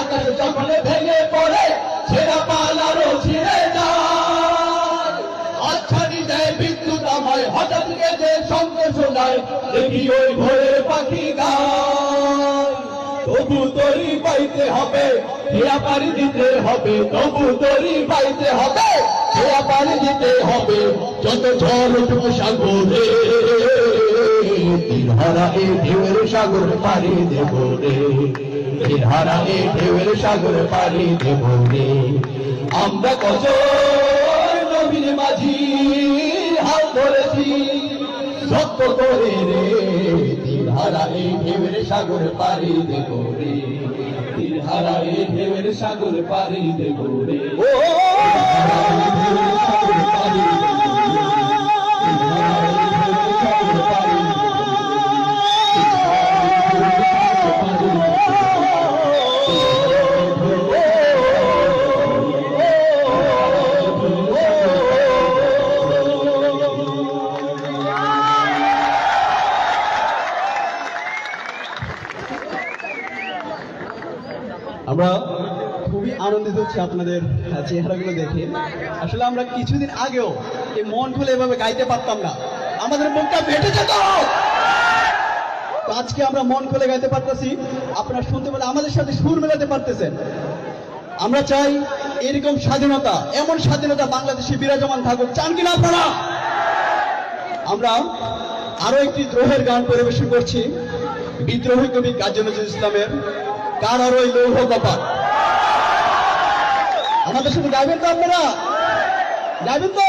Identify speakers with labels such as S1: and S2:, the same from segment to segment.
S1: আকাশ যখন ভেঙে পড়ে ছেঁড়া পালারও ছিঁড়ে যায়। আচ্ছানি দেয় বিদ্যুৎ আমায় হঠাৎ গেছে সঙ্গে শোনায় দেখি ওই ভোরের পাখি গায়। তবু তরি পাইতে হবে খেয়া পাড়ি দিতে হবে, তবু তরি পাইতে হবে খেয়া পাড়ি দিতে হবে। যত ঝড় উঠুক সাগরে তীরহারা এই ঢেউয়ের সাগর পাড়ি দেব রে, তীরহারা এই ঢেউয়ের সাগর পাড়ি দেব রে। আমরা কত নবীন মাঝির হাল ধরেছি সত্য করে রে, তীরহারা এই ঢেউয়ের সাগর পাড়ি দেব রে, তীরহারা এই ঢেউয়ের সাগর পাড়ি দেব রে। ও
S2: আমরা খুবই আনন্দিত হচ্ছি আপনাদের চেহারাগুলো দেখে। আসলে আমরা কিছুদিন আগেও এই মন খুলে এভাবে গাইতে পারতাম না, আমাদের মুখটা ফেটে যেত। আজকে আমরা মন খুলে গাইতে পারতেছি, আপনারা শুনতে পেলে আমাদের সাথে সুর মেলাতে পারতেছেন। আমরা চাই এরকম স্বাধীনতা, এমন স্বাধীনতা বাংলাদেশে বিরাজমান থাকুক, চান কিনা আপনারা? আমরা আরো একটি দ্রোহের গান পরিবেশন করছি বিদ্রোহী কবি কাজী নজরুল ইসলামের কার আর ওই লৌহ কপাট। আমাদের সাথে গাইবেন তো আপনারা? গাইবেন তো?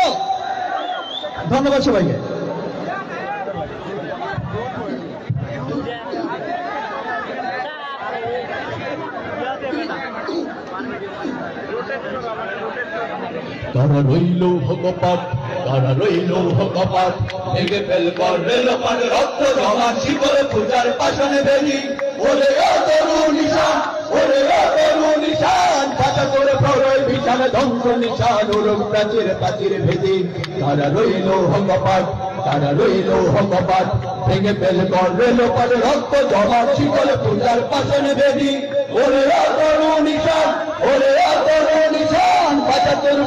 S2: ধন্যবাদ সবাইকে।
S1: কারা রইল কপাট, কারা রইল কপাট, ভেঙে ফেলব রেলপাট, রক্ত জমা শিকড়ে পূজার পাশনে বেরি। ওরে ও তরুণ নিশান, ওরে ও তরুণ নিশান, পাতা করে প্রলয় বিছানে ধ্বংস নিশান, ওরক প্রাচীর প্রাচীর ভেদি। কারা রইল কপাট, কারা রইল কপাট, ভেঙে ফেলব রেলপাট, রক্ত জমা শিকড়ে পূজার পাশনে বেরি। ওরে ও তরুণ নিশান, ওরে ও তরুণ নিশান, পাতা করে